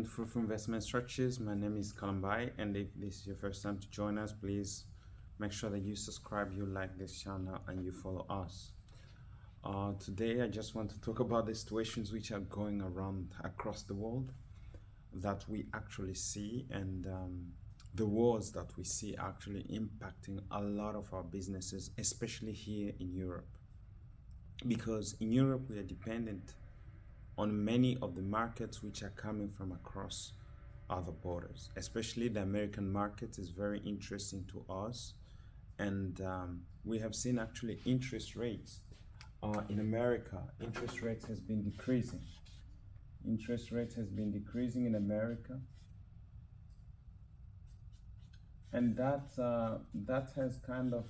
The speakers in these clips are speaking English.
Fruitful Investment Strategies. My name is Kalambai, and if this is your first time to join us, please make sure that you subscribe, you like this channel, and you follow us. Today, I just want to talk about the situations which are going around across the world that we actually see, and the wars that we see actually impacting a lot of our businesses, especially here in Europe. Because in Europe, we are dependent on many of the markets which are coming from across other borders. Especially the American market is very interesting to us, and we have seen actually interest rates in America. Interest rates has been decreasing. Interest rate has been decreasing in America, and that has kind of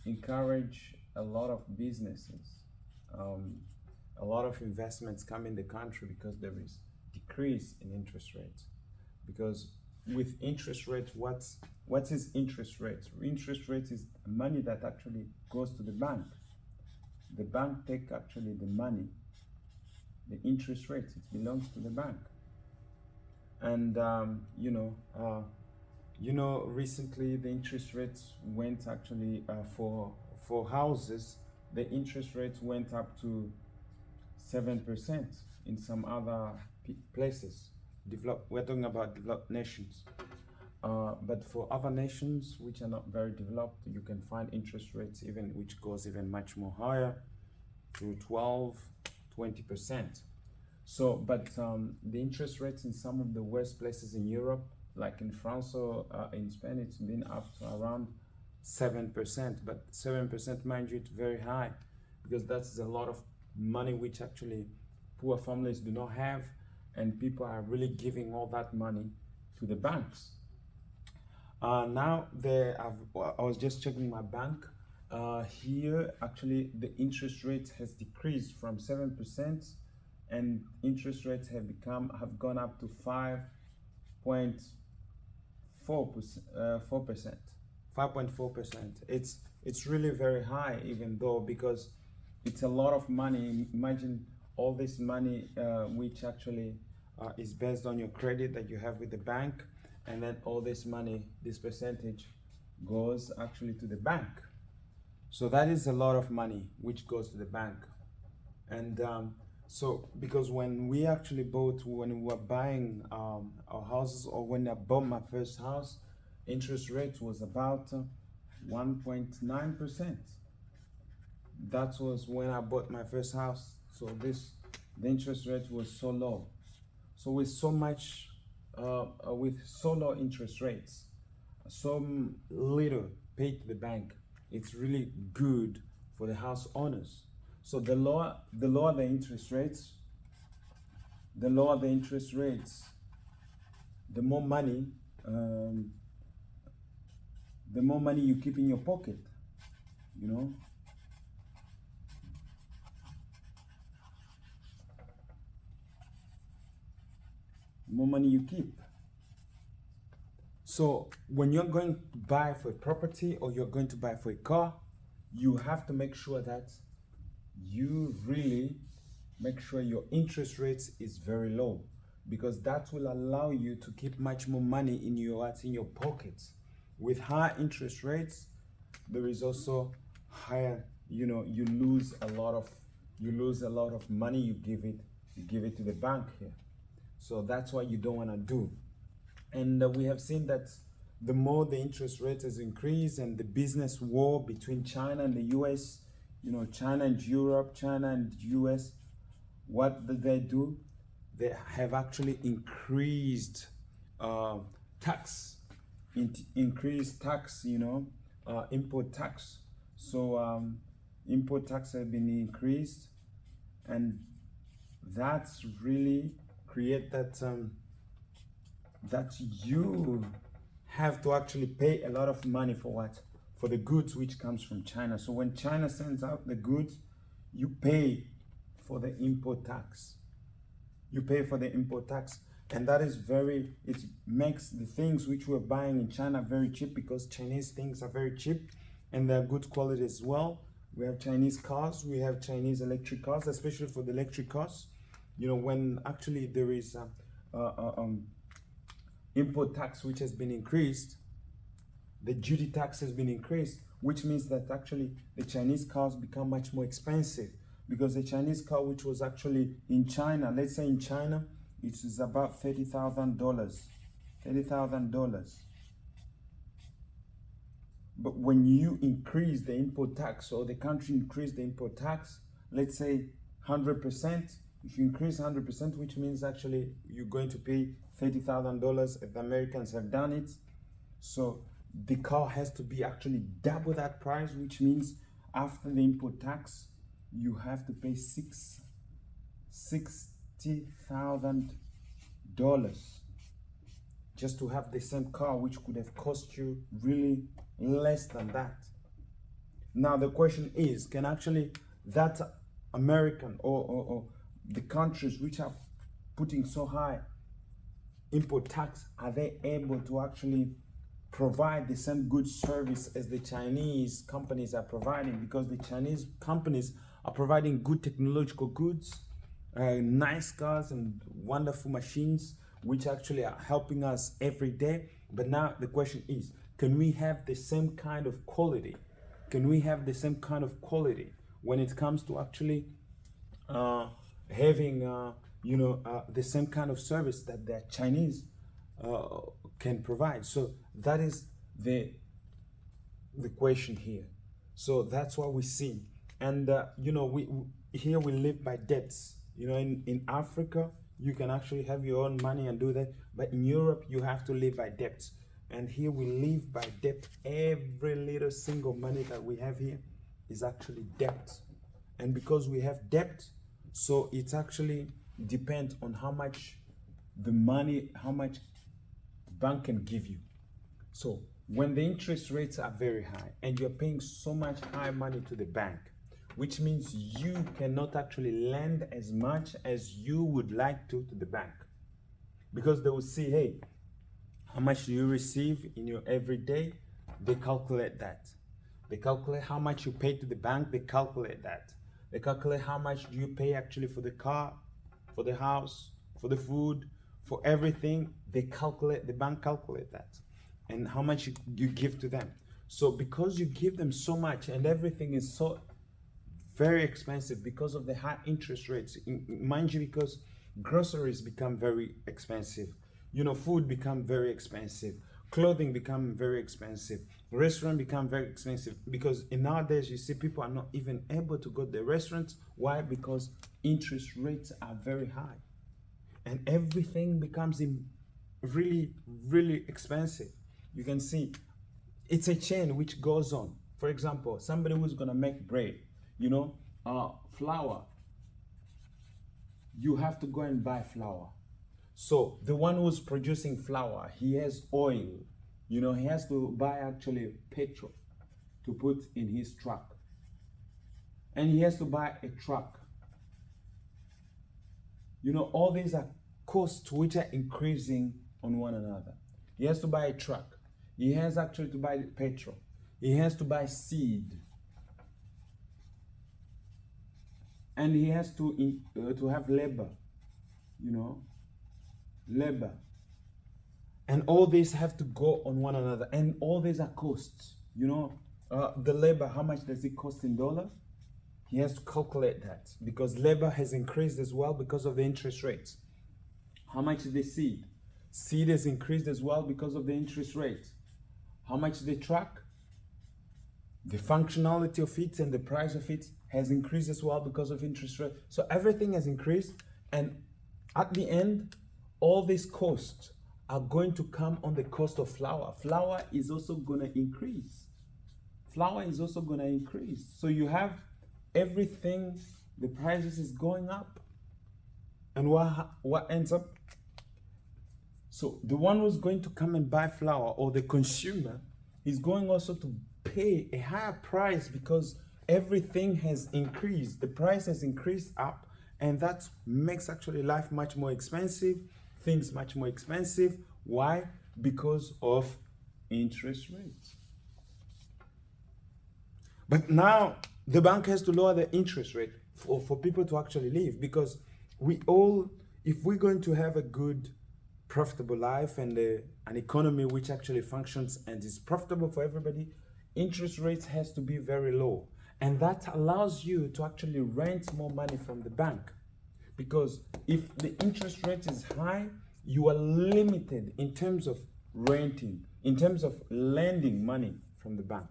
encouraged a lot of businesses. A lot of investments come in the country because there is decrease in interest rates. Because with interest rates, what is interest rates? Interest rates is money that actually goes to the bank. The bank take actually the money, the interest rates. It belongs to the bank. And recently the interest rates went actually for houses. The interest rates went up to 7% in some other places. We're talking about developed nations. But for other nations which are not very developed, you can find interest rates which goes even much more higher, to 12-20%. So, but the interest rates in some of the worst places in Europe, like in France or in Spain, it's been up to around 7%, but 7%, mind you, it's very high, because that's a lot of money which actually poor families do not have, and people are really giving all that money to the banks. Now I was just checking my bank. Here actually the interest rate has decreased from 7%, and interest rates have gone up to 5.4%. 5.4%. It's really very high, even though, because it's a lot of money. Imagine all this money which actually is based on your credit that you have with the bank, and then all this money, this percentage, goes actually to the bank. So that is a lot of money which goes to the bank. And so, because when we were buying our houses, or when I bought my first house, interest rate was about 1.9%. That was when I bought my first house. So the interest rate was so low. So with so low interest rates, so little paid to the bank, it's really good for the house owners. So the lower the interest rates, the more money you keep in your pocket, you know. The more money you keep. So when you're going to buy for a property, or you're going to buy for a car, you have to make sure that you really make sure your interest rates is very low, because that will allow you to keep much more money in your pockets. With high interest rates, there is also higher, you lose a lot of money. You give it to the bank here. So that's what you don't want to do. And we have seen that the more the interest rate has increased, and the business war between China and the US, China and Europe, China and US, what did they do? They have actually increased tax, import tax. So import tax has been increased, and that's really create that you have to actually pay a lot of money for what? For the goods which comes from China. So when China sends out the goods, you pay for the import tax. You pay for the import tax, and that is it makes the things which we're buying in China very cheap, because Chinese things are very cheap and they're good quality as well. We have Chinese cars, we have Chinese electric cars, especially for the electric cars. when actually there is import tax which has been increased, the duty tax has been increased, which means that actually the Chinese cars become much more expensive, because the Chinese car which was actually in China, let's say in China, it is about $30,000. $30,000. But when you increase the import tax, or the country increase the import tax, let's say 100%, if you increase 100%, which means actually you're going to pay $30,000 if the Americans have done it. So the car has to be actually double that price, which means after the import tax, you have to pay $60,000 just to have the same car, which could have cost you really less than that. Now the question is, can actually that American or the countries which are putting so high import tax, are they able to actually provide the same good service as the Chinese companies are providing? Because the Chinese companies are providing good technological goods, nice cars and wonderful machines, which actually are helping us every day. But now the question is, can we have the same kind of quality? Can we have the same kind of quality when it comes to actually having the same kind of service that the Chinese can provide? So that is the question here. So that's what we see. And we here we live by debts. In Africa you can actually have your own money and do that, but in Europe you have to live by debts. And here we live by debt. Every little single money that we have here is actually debt. And because we have debt, so it actually depends on how much bank can give you. So when the interest rates are very high and you're paying so much high money to the bank, which means you cannot actually lend as much as you would like to the bank, because they will see, hey, how much do you receive in your everyday? They calculate that. They calculate how much you pay to the bank. They calculate that. They calculate how much do you pay actually for the car, for the house, for the food, for everything. The bank calculate that, and how much you give to them. So because you give them so much and everything is so very expensive because of the high interest rates, mind you, because groceries become very expensive, food become very expensive, clothing become very expensive, restaurant become very expensive, because in nowadays you see people are not even able to go to the restaurants. Why? Because interest rates are very high and everything becomes really, really expensive. You can see it's a chain which goes on. For example, somebody who's gonna make bread, flour, you have to go and buy flour. So the one who's producing flour, he has oil, he has to buy actually petrol to put in his truck, and he has to buy a truck. All these are costs which are increasing on one another. He has to buy a truck, he has actually to buy petrol, he has to buy seed, and he has to have labor, labor. And all these have to go on one another, and all these are costs. The labor, how much does it cost in dollar? He has to calculate that, because labor has increased as well because of the interest rates. How much is the seed? Seed has increased as well because of the interest rates. How much is the truck? The functionality of it and the price of it has increased as well because of interest rate. So everything has increased, and at the end, all these costs are going to come on the cost of flour. Flour is also going to increase. Flour is also going to increase. So you have everything, the prices is going up. And what ends up? So the one who's going to come and buy flour, or the consumer, is going also to pay a higher price because everything has increased. The price has increased up, and that makes actually life much more expensive, things much more expensive. Why? Because of interest rates. But now the bank has to lower the interest rate for people to actually live, because we all, if we're going to have a good, profitable life and an economy which actually functions and is profitable for everybody, interest rates has to be very low. And that allows you to actually rent more money from the bank. Because if the interest rate is high, you are limited in terms of renting, in terms of lending money from the bank.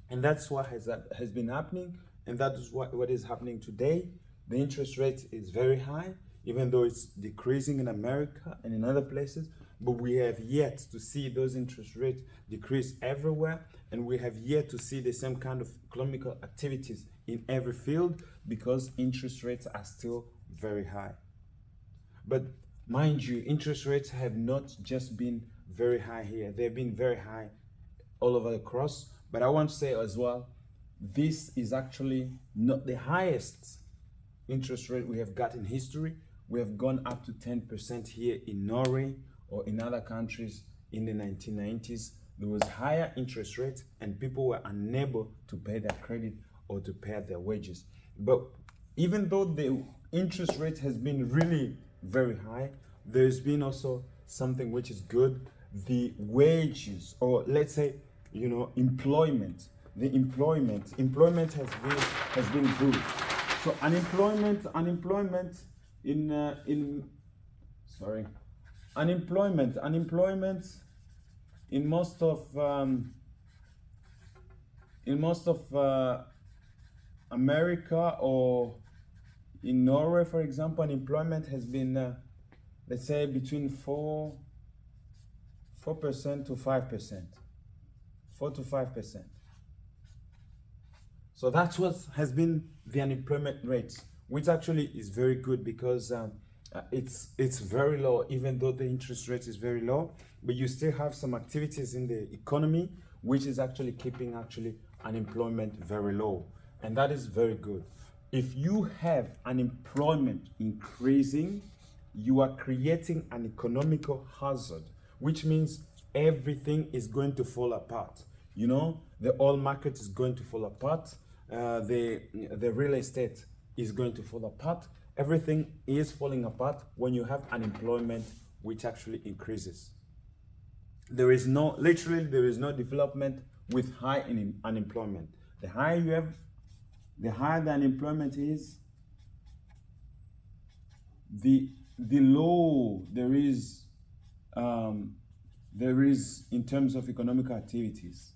And that's what has been happening, and that is what is happening today. The interest rate is very high, even though it's decreasing in America and in other places, but we have yet to see those interest rates decrease everywhere, and we have yet to see the same kind of economical activities in every field because interest rates are still very high. But mind you, interest rates have not just been very high here, they've been very high all over the cross. But I want to say as well, this is actually not the highest interest rate we have got in history. We have gone up to 10% here in Norway or in other countries in the 1990s. There was higher interest rates and people were unable to pay their credit or to pay their wages. But even though the interest rate has been really very high, there's been also something which is good. The wages, or let's say, employment. The employment has been good. So unemployment in most of America or in Norway, for example, unemployment has been let's say between 4% to 5%. 4 to 5%. So that's what has been the unemployment rate, which actually is very good because it's very low, even though the interest rate is very low. But you still have some activities in the economy which is actually keeping unemployment very low, and that is very good. If you have unemployment increasing, you are creating an economical hazard, which means everything is going to fall apart. The oil market is going to fall apart. The real estate is going to fall apart. Everything is falling apart when you have unemployment which actually increases. There is no development with high unemployment. The higher you have, the higher the unemployment is, the low there is in terms of economic activities.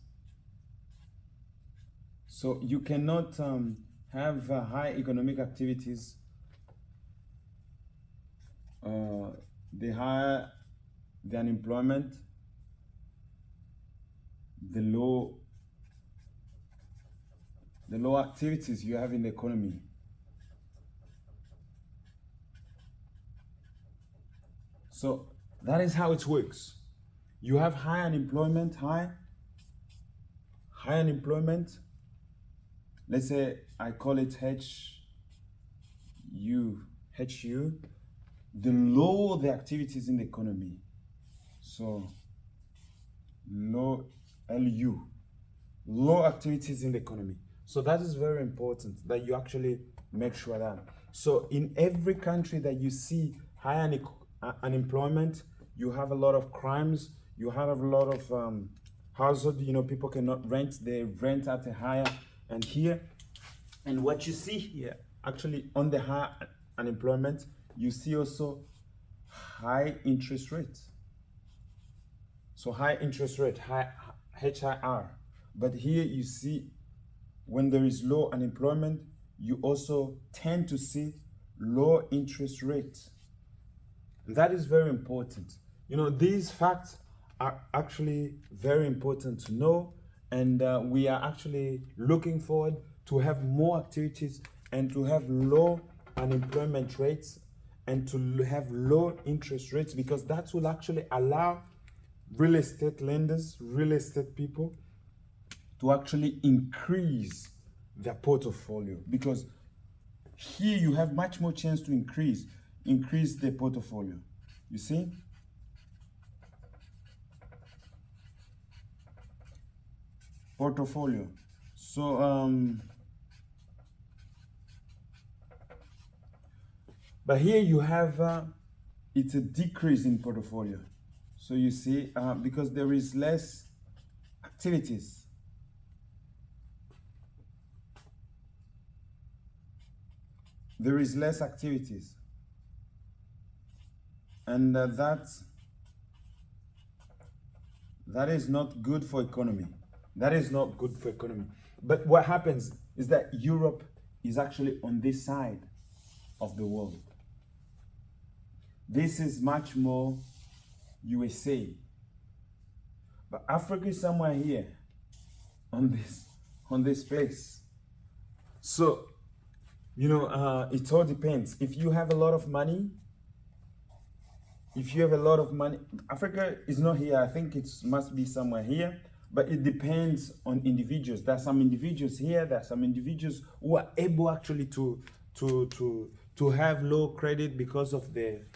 So you cannot have high economic activities. The higher the unemployment, the low activities you have in the economy. So that is how it works. You have high unemployment, let's say I call it HU, the low the activities in the economy. So low LU, low activities in the economy. So that is very important that you actually make sure that. So in every country that you see high unemployment, you have a lot of crimes, you have a lot of hazard, people cannot rent, they rent at a higher, and here, and what you see here, actually on the high unemployment, you see also high interest rates. So high interest rate, high HIR. But here you see when there is low unemployment, you also tend to see low interest rates. And that is very important. These facts are actually very important to know, and we are actually looking forward to have more activities and to have low unemployment rates and to have low interest rates, because that will actually allow real estate lenders, real estate people to actually increase their portfolio, because here you have much more chance to increase the portfolio. You see? Portfolio. So But here you have it's a decrease in portfolio. So you see, because there is less activities. There is less activities. And that is not good for economy. That is not good for economy. But what happens is that Europe is actually on this side of the world. This is much more USA. But Africa is somewhere here on this place. So, it all depends. If you have a lot of money, Africa is not here. I think it must be somewhere here, but it depends on individuals. There are some individuals here. There are some individuals who are able actually to have low credit because of their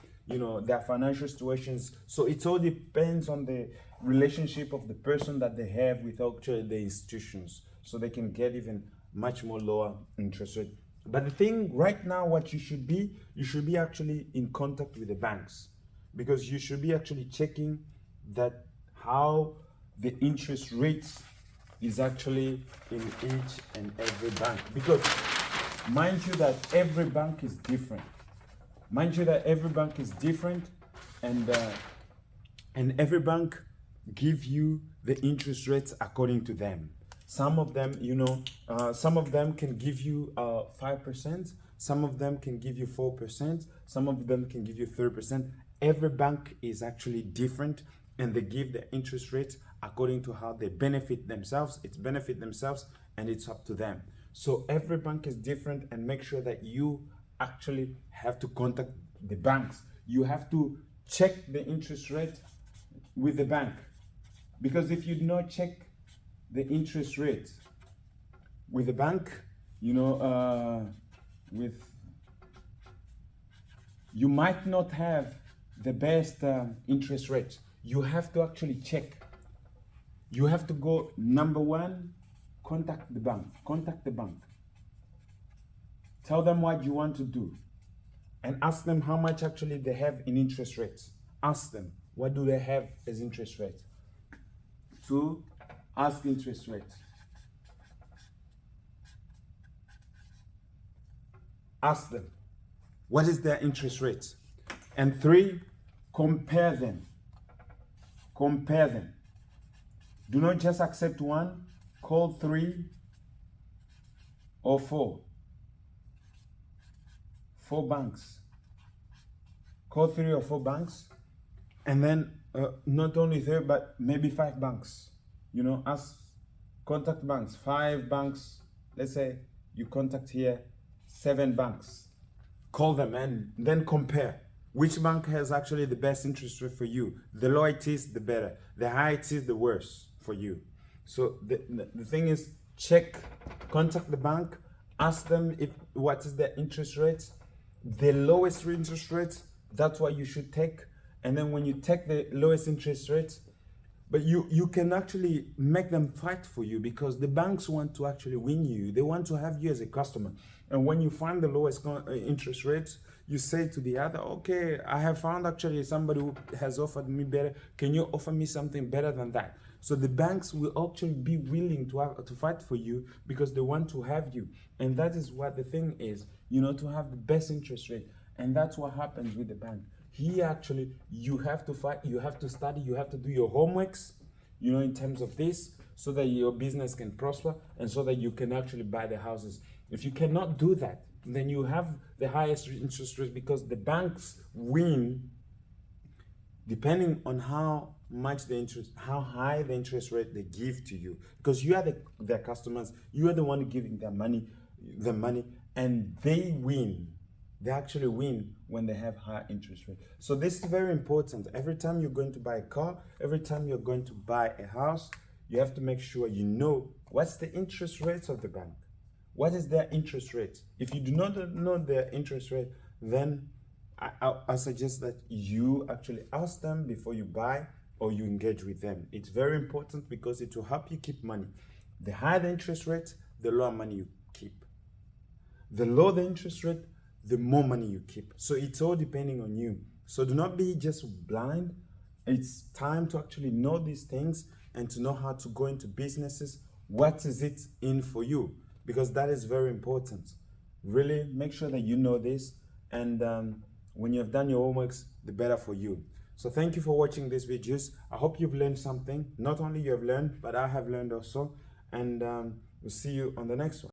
financial situations. So it all depends on the relationship of the person that they have with actually the institutions, so they can get even much more lower interest rate. But the thing right now, what you should be actually in contact with the banks, because you should be actually checking that how the interest rates is actually in each and every bank. Because mind you that every bank is different. And every bank give you the interest rates according to them. Some of them, some of them can give you 5%. Some of them can give you 4%. Some of them can give you 3%. Every bank is actually different, and they give the interest rates according to how they benefit themselves. It's benefit themselves, and it's up to them. So every bank is different, and make sure that you actually have to contact the banks. You have to check the interest rate with the bank, because if you do not check the interest rate with the bank, you might not have the best interest rate. You have to actually check. You have to go, number one, contact the bank. Tell them what you want to do, and ask them how much actually they have in interest rates. Ask them, what do they have as interest rate? 2, ask interest rate. Ask them, what is their interest rate? And 3, compare them. Do not just accept one, call 3 or 4. 4 banks. Call 3 or 4 banks, and then not only 3, but maybe 5 banks. Contact banks, 5 banks. Let's say you contact here 7 banks. Call them and then compare. Which bank has actually the best interest rate for you? The lower it is, the better. The higher it is, the worse for you. So the thing is, contact the bank, ask them what is their interest rate. The lowest interest rate, that's what you should take. And then when you take the lowest interest rate, but you can actually make them fight for you, because the banks want to actually win you. They want to have you as a customer. And when you find the lowest interest rates, you say to the other, okay, I have found actually somebody who has offered me better. Can you offer me something better than that? So the banks will actually be willing to fight for you, because they want to have you. And that is what the thing is, to have the best interest rate. And that's what happens with the bank. Here actually, you have to fight, you have to study, you have to do your homeworks, in terms of this, so that your business can prosper and so that you can actually buy the houses. If you cannot do that, then you have the highest interest rate, because the banks win depending on how high the interest rate they give to you, because you are their customers. You are the one giving them money, and they win. They actually win when they have high interest rate. So this is very important. Every time you're going to buy a car, every time you're going to buy a house, you have to make sure you know what's the interest rate of the bank. What is their interest rate? If you do not know their interest rate, then I suggest that you actually ask them before you buy or you engage with them. It's very important, because it will help you keep money. The higher the interest rate, the lower money you keep. The lower the interest rate, the more money you keep. So it's all depending on you. So do not be just blind. It's time to actually know these things and to know how to go into businesses. What is it in for you? Because that is very important. Really make sure that you know this. And when you have done your homeworks, the better for you. So thank you for watching these videos. I hope you've learned something. Not only you have learned, but I have learned also. And we'll see you on the next one.